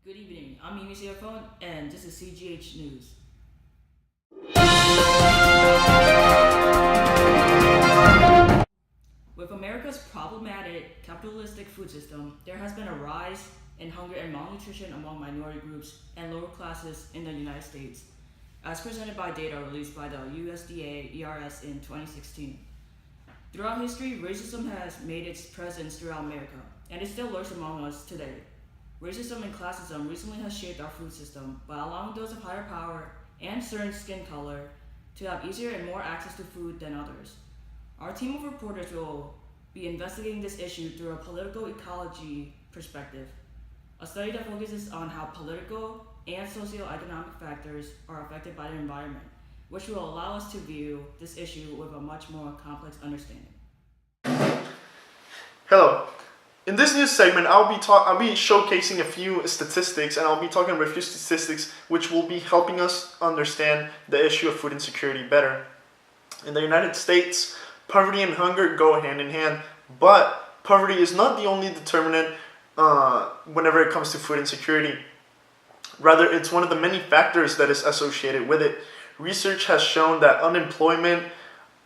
Good evening. I'm Mimi CFO, and this is CGH News. With America's problematic capitalistic food system, there has been a rise in hunger and malnutrition among minority groups and lower classes in the United States, as presented by data released by the USDA ERS in 2016. Throughout history, racism has made its presence throughout America, and it still lurks among us today. Racism and classism recently has shaped our food system by allowing those of higher power and certain skin color to have easier and more access to food than others. Our team of reporters will be investigating this issue through a political ecology perspective, a study that focuses on how political and socioeconomic factors are affected by the environment, which will allow us to view this issue with a much more complex understanding. Hello. In this news segment, I'll be showcasing a few statistics, and I'll be talking about a few statistics which will be helping us understand the issue of food insecurity better. In the United States, poverty and hunger go hand in hand, but poverty is not the only determinant whenever it comes to food insecurity. Rather, it's one of the many factors that is associated with it. Research has shown that unemployment,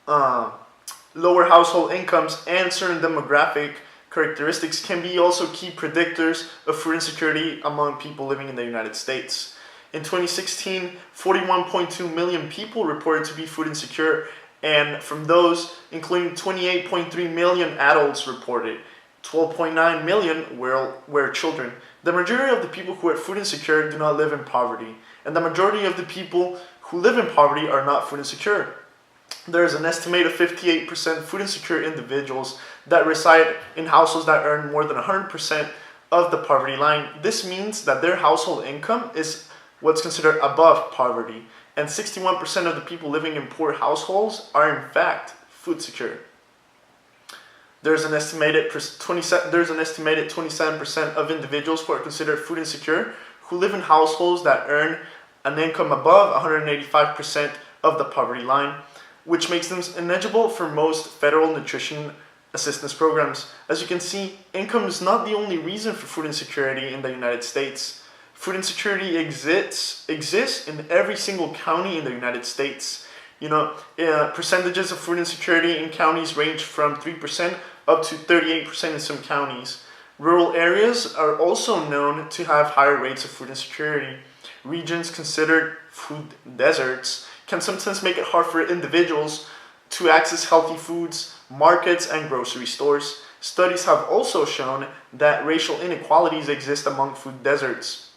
lower household incomes, and certain demographic characteristics can be also key predictors of food insecurity among people living in the United States. In 2016, 41.2 million people reported to be food insecure, and from those, including 28.3 million adults reported, 12.9 million were children. The majority of the people who are food insecure do not live in poverty, and the majority of the people who live in poverty are not food insecure. There is an estimated 58% food insecure individuals that reside in households that earn more than 100% of the poverty line. This means that their household income is what's considered above poverty, and 61% of the people living in poor households are in fact food secure. There's an estimated 27% of individuals who are considered food insecure who live in households that earn an income above 185% of the poverty line, which makes them ineligible for most federal nutrition assistance programs. As you can see, income is not the only reason for food insecurity in the United States. Food insecurity exists in every single county in the United States. Percentages of food insecurity in counties range from 3% up to 38% in some counties. Rural areas are also known to have higher rates of food insecurity. Regions considered food deserts can sometimes make it hard for individuals to access healthy foods, markets, and grocery stores. Studies have also shown that racial inequalities exist among food deserts.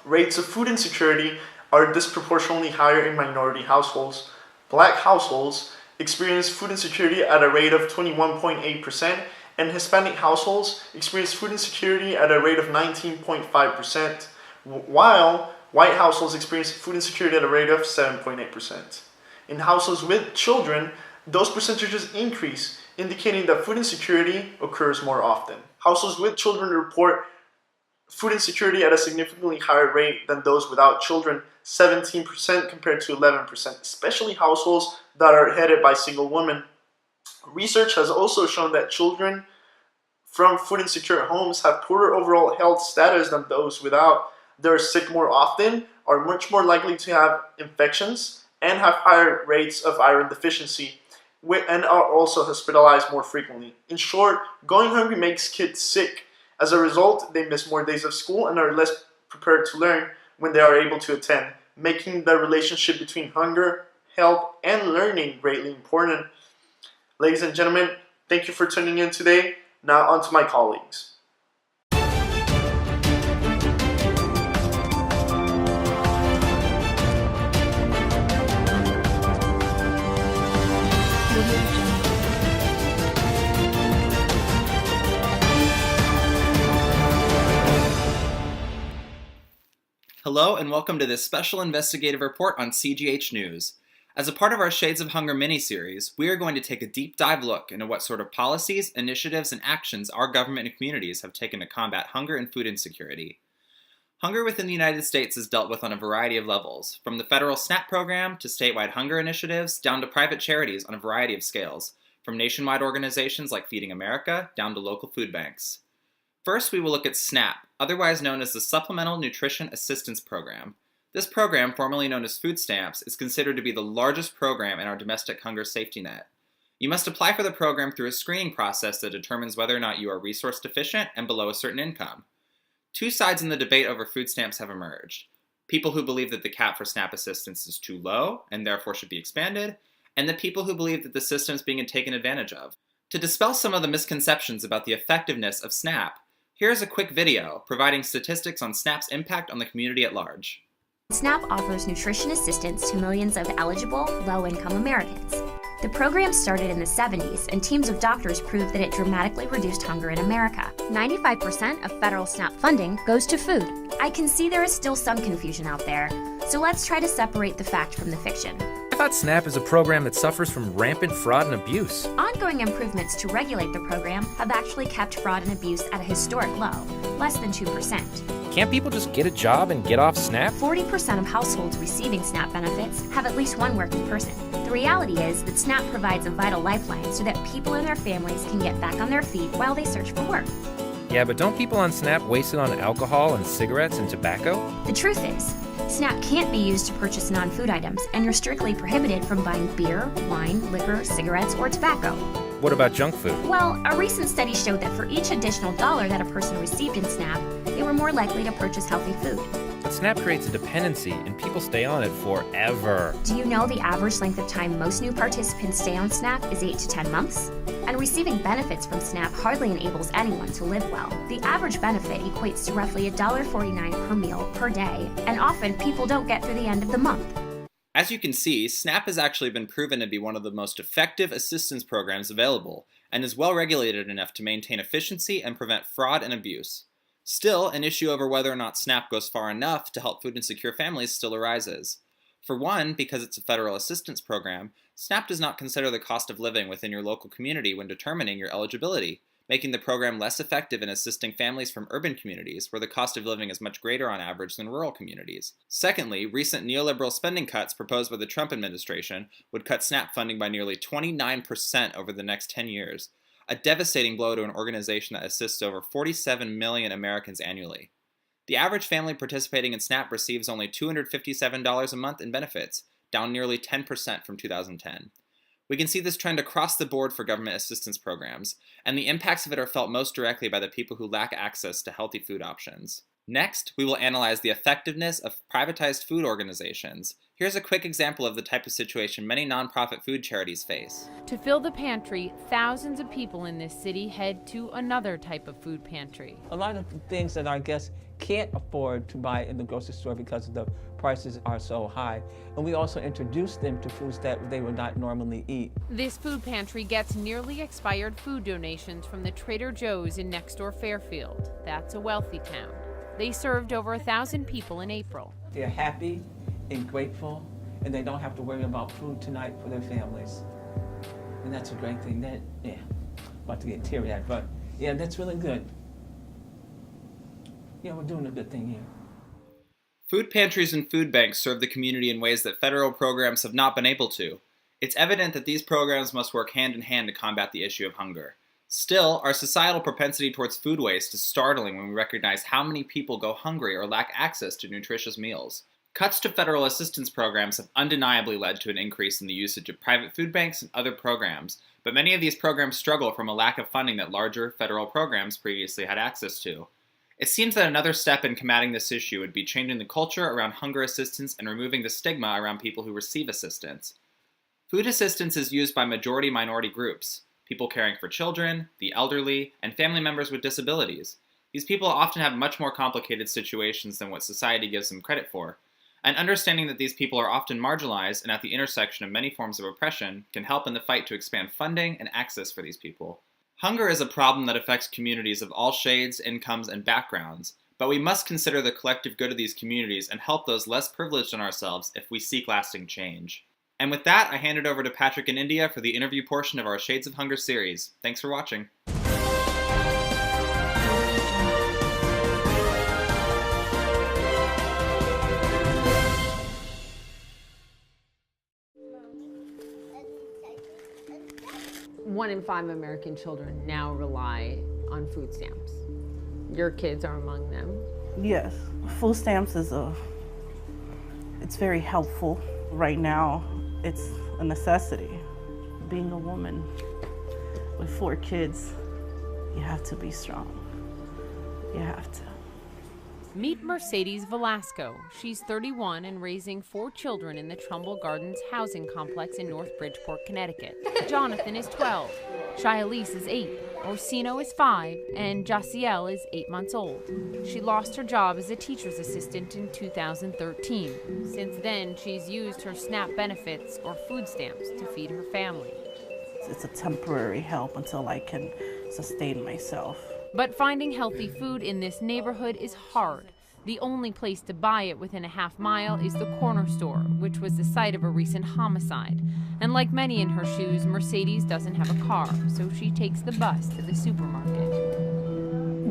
Rates of food insecurity are disproportionately higher in minority households. Black households experience food insecurity at a rate of 21.8%, and Hispanic households experience food insecurity at a rate of 19.5%, while white households experience food insecurity at a rate of 7.8%. In households with children, those percentages increase, indicating that food insecurity occurs more often. Households with children report food insecurity at a significantly higher rate than those without children, 17% compared to 11%, especially households that are headed by single women. Research has also shown that children from food insecure homes have poorer overall health status than those without. They're sick more often, are much more likely to have infections, and have higher rates of iron deficiency, and are also hospitalized more frequently. In short, going hungry makes kids sick. As a result, they miss more days of school and are less prepared to learn when they are able to attend, making the relationship between hunger, health, and learning greatly important. Ladies and gentlemen, thank you for tuning in today. Now on to my colleagues. Hello and welcome to this special investigative report on CGH News. As a part of our Shades of Hunger mini-series, we are going to take a deep dive look into what sort of policies, initiatives, and actions our government and communities have taken to combat hunger and food insecurity. Hunger within the United States is dealt with on a variety of levels, from the federal SNAP program to statewide hunger initiatives, down to private charities on a variety of scales, from nationwide organizations like Feeding America down to local food banks. First, we will look at SNAP, otherwise known as the Supplemental Nutrition Assistance Program. This program, formerly known as food stamps, is considered to be the largest program in our domestic hunger safety net. You must apply for the program through a screening process that determines whether or not you are resource deficient and below a certain income. Two sides in the debate over food stamps have emerged. People who believe that the cap for SNAP assistance is too low and therefore should be expanded, and the people who believe that the system is being taken advantage of. To dispel some of the misconceptions about the effectiveness of SNAP, here is a quick video providing statistics on SNAP's impact on the community at large. SNAP offers nutrition assistance to millions of eligible, low-income Americans. The program started in the 70s, and teams of doctors proved that it dramatically reduced hunger in America. 95% of federal SNAP funding goes to food. I can see there is still some confusion out there, so let's try to separate the fact from the fiction. I thought SNAP is a program that suffers from rampant fraud and abuse. Ongoing improvements to regulate the program have actually kept fraud and abuse at a historic low, less than 2%. Can't people just get a job and get off SNAP? 40% of households receiving SNAP benefits have at least one working person. The reality is that SNAP provides a vital lifeline so that people and their families can get back on their feet while they search for work. Yeah, but don't people on SNAP waste it on alcohol and cigarettes and tobacco? The truth is, SNAP can't be used to purchase non-food items, and you're strictly prohibited from buying beer, wine, liquor, cigarettes, or tobacco. What about junk food? Well, a recent study showed that for each additional dollar that a person received in SNAP, they were more likely to purchase healthy food. But SNAP creates a dependency, and people stay on it forever. Do you know the average length of time most new participants stay on SNAP is 8 to 10 months? And receiving benefits from SNAP hardly enables anyone to live well. The average benefit equates to roughly $1.49 per meal per day, and often people don't get through the end of the month. As you can see, SNAP has actually been proven to be one of the most effective assistance programs available, and is well regulated enough to maintain efficiency and prevent fraud and abuse. Still, an issue over whether or not SNAP goes far enough to help food insecure families still arises. For one, because it's a federal assistance program, SNAP does not consider the cost of living within your local community when determining your eligibility, making the program less effective in assisting families from urban communities where the cost of living is much greater on average than rural communities. Secondly, recent neoliberal spending cuts proposed by the Trump administration would cut SNAP funding by nearly 29% over the next 10 years, a devastating blow to an organization that assists over 47 million Americans annually. The average family participating in SNAP receives only $257 a month in benefits, down nearly 10% from 2010. We can see this trend across the board for government assistance programs, and the impacts of it are felt most directly by the people who lack access to healthy food options. Next, we will analyze the effectiveness of privatized food organizations. Here's a quick example of the type of situation many nonprofit food charities face. To fill the pantry, thousands of people in this city head to another type of food pantry. A lot of things that our guests can't afford to buy in the grocery store because the prices are so high. And we also introduce them to foods that they would not normally eat. This food pantry gets nearly expired food donations from the Trader Joe's in next-door Fairfield. That's a wealthy town. They served over 1,000 people in April. They're happy and grateful, and they don't have to worry about food tonight for their families. And that's a great thing. About to get teary-eyed, but yeah, that's really good. Yeah, we're doing a good thing here. Food pantries and food banks serve the community in ways that federal programs have not been able to. It's evident that these programs must work hand in hand to combat the issue of hunger. Still, our societal propensity towards food waste is startling when we recognize how many people go hungry or lack access to nutritious meals. Cuts to federal assistance programs have undeniably led to an increase in the usage of private food banks and other programs, but many of these programs struggle from a lack of funding that larger federal programs previously had access to. It seems that another step in combating this issue would be changing the culture around hunger assistance and removing the stigma around people who receive assistance. Food assistance is used by majority-minority groups, people caring for children, the elderly, and family members with disabilities. These people often have much more complicated situations than what society gives them credit for, and understanding that these people are often marginalized and at the intersection of many forms of oppression can help in the fight to expand funding and access for these people. Hunger is a problem that affects communities of all shades, incomes, and backgrounds, but we must consider the collective good of these communities and help those less privileged than ourselves if we seek lasting change. And with that, I hand it over to Patrick and India for the interview portion of our Shades of Hunger series. Thanks for watching. One in 5 American children now rely on food stamps. Your kids are among them. Yes, food stamps it's very helpful. Right now, it's a necessity. Being a woman with 4 kids, you have to be strong. You have to. Meet Mercedes Velasco. She's 31 and raising 4 children in the Trumbull Gardens housing complex in North Bridgeport, Connecticut. Jonathan is 12, Shialise is 8, Orsino is 5, and Jaciel is 8 months old. She lost her job as a teacher's assistant in 2013. Since then, she's used her SNAP benefits or food stamps to feed her family. It's a temporary help until I can sustain myself. But finding healthy food in this neighborhood is hard. The only place to buy it within a half mile is the corner store, which was the site of a recent homicide. And like many in her shoes, Mercedes doesn't have a car, so she takes the bus to the supermarket.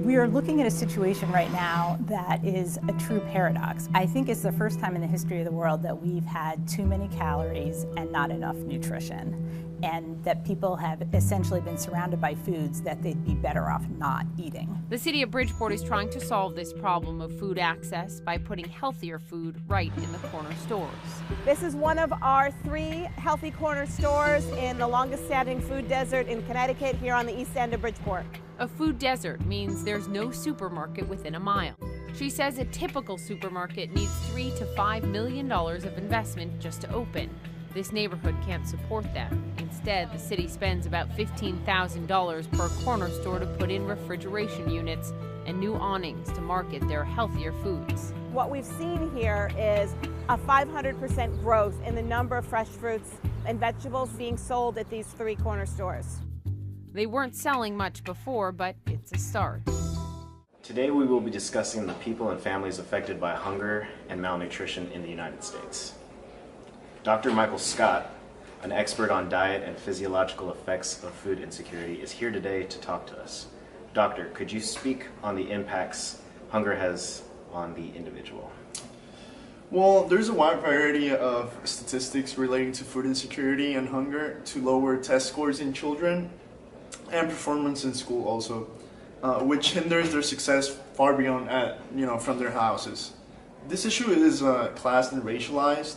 We are looking at a situation right now that is a true paradox. I think it's the first time in the history of the world that we've had too many calories and not enough nutrition, and that people have essentially been surrounded by foods that they'd be better off not eating. The city of Bridgeport is trying to solve this problem of food access by putting healthier food right in the corner stores. This is one of our 3 healthy corner stores in the longest standing food desert in Connecticut, here on the east end of Bridgeport. A food desert means there's no supermarket within a mile. She says a typical supermarket needs $3 to $5 million of investment just to open. This neighborhood can't support that. Instead, the city spends about $15,000 per corner store to put in refrigeration units and new awnings to market their healthier foods. What we've seen here is a 500% growth in the number of fresh fruits and vegetables being sold at these 3 corner stores. They weren't selling much before, but it's a start. Today we will be discussing the people and families affected by hunger and malnutrition in the United States. Dr. Michael Scott, an expert on diet and physiological effects of food insecurity, is here today to talk to us. Doctor, could you speak on the impacts hunger has on the individual? Well, there's a wide variety of statistics relating to food insecurity and hunger to lower test scores in children and performance in school also, which hinders their success far beyond from their houses. This issue is classed and racialized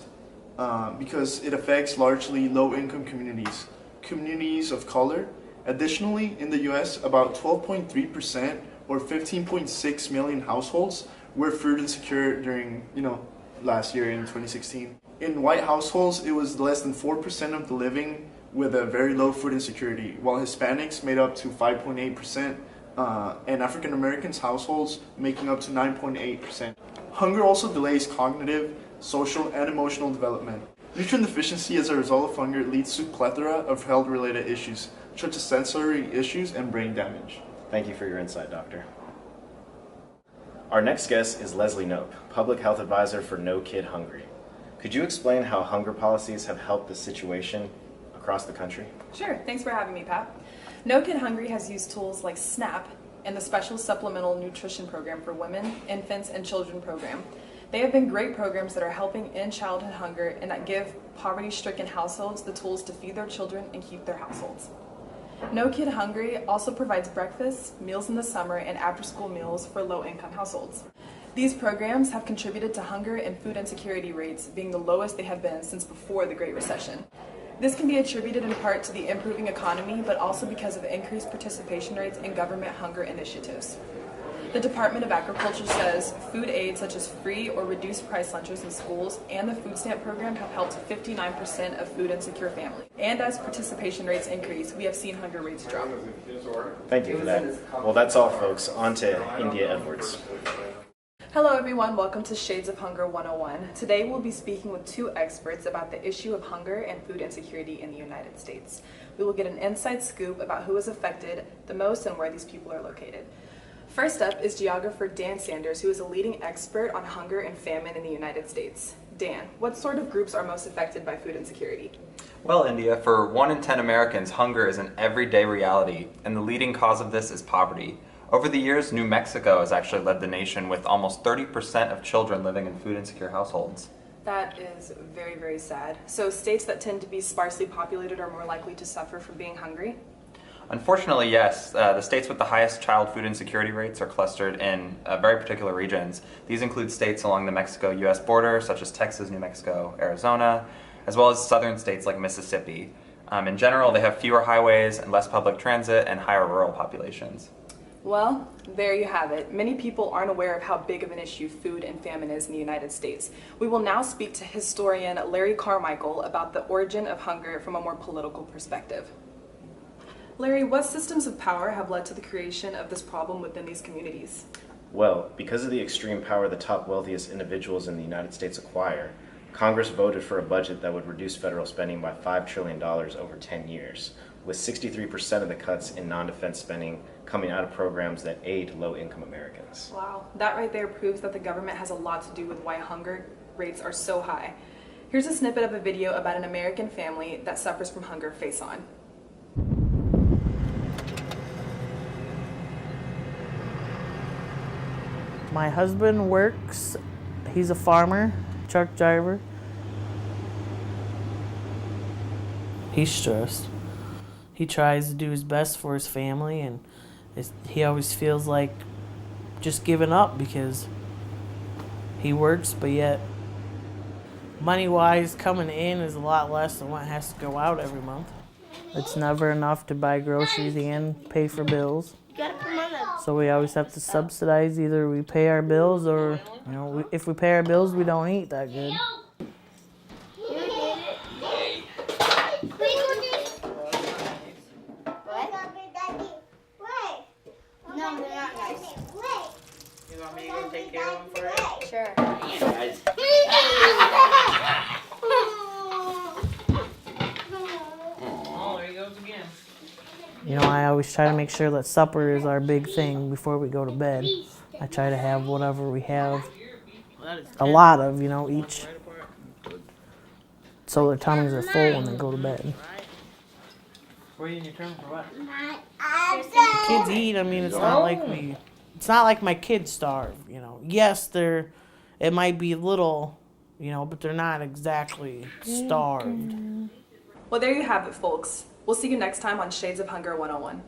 because it affects largely low-income communities of color. Additionally, in the U.S., about 12.3% or 15.6 million households were food insecure during last year in 2016. In white households, it was less than 4% of the living with a very low food insecurity, while Hispanics made up to 5.8%, and African Americans households making up to 9.8%. Hunger also delays cognitive, social, and emotional development. Nutrient deficiency as a result of hunger leads to a plethora of health-related issues, such as sensory issues and brain damage. Thank you for your insight, Doctor. Our next guest is Leslie Knope, Public Health Advisor for No Kid Hungry. Could you explain how hunger policies have helped the situation across the country? Sure, thanks for having me, Pat. No Kid Hungry has used tools like SNAP and the Special Supplemental Nutrition Program for Women, Infants, and Children program. They have been great programs that are helping end childhood hunger and that give poverty-stricken households the tools to feed their children and keep their households. No Kid Hungry also provides breakfast, meals in the summer, and after-school meals for low-income households. These programs have contributed to hunger and food insecurity rates being the lowest they have been since before the Great Recession. This can be attributed in part to the improving economy, but also because of increased participation rates in government hunger initiatives. The Department of Agriculture says food aid such as free or reduced price lunches in schools and the food stamp program have helped 59% of food insecure families. And as participation rates increase, we have seen hunger rates drop. Thank you for that. Well, that's all, folks. On to India Edwards. Hello everyone, welcome to Shades of Hunger 101. Today we'll be speaking with 2 experts about the issue of hunger and food insecurity in the United States. We will get an inside scoop about who is affected the most and where these people are located. First up is geographer Dan Sanders, who is a leading expert on hunger and famine in the United States. Dan, what sort of groups are most affected by food insecurity? Well, India, for 1 in 10 Americans, hunger is an everyday reality, and the leading cause of this is poverty. Over the years, New Mexico has actually led the nation with almost 30% of children living in food insecure households. That is very, very sad. So states that tend to be sparsely populated are more likely to suffer from being hungry? Unfortunately, yes. The states with the highest child food insecurity rates are clustered in very particular regions. These include states along the Mexico-U.S. border, such as Texas, New Mexico, Arizona, as well as southern states like Mississippi. In general, they have fewer highways and less public transit and higher rural populations. Well, there you have it. Many people aren't aware of how big of an issue food and famine is in the United States. We will now speak to historian Larry Carmichael about the origin of hunger from a more political perspective. Larry, what systems of power have led to the creation of this problem within these communities? Well, because of the extreme power the top wealthiest individuals in the United States acquire, Congress voted for a budget that would reduce federal spending by $5 trillion over 10 years, with 63% of the cuts in non-defense spending coming out of programs that aid low-income Americans. Wow, that right there proves that the government has a lot to do with why hunger rates are so high. Here's a snippet of a video about an American family that suffers from hunger face on. My husband works, he's a farmer, truck driver. He's stressed. He tries to do his best for his family, and he always feels like just giving up because he works, but yet money-wise coming in is a lot less than what has to go out every month. It's never enough to buy groceries and pay for bills. So we always have to subsidize. Either we pay our bills or, if we pay our bills, we don't eat that good. No, they're not nice. You want me to go take care of them for it? Sure. Oh, there he goes again. I always try to make sure that supper is our big thing before we go to bed. I try to have whatever we have, a lot of, each, so their tummies are full when they go to bed. Where are you in your turn for what? Kids eat. It's not like my kids starve. Yes, it might be little, but they're not exactly starved. Well, there you have it, folks. We'll see you next time on Shades of Hunger 101.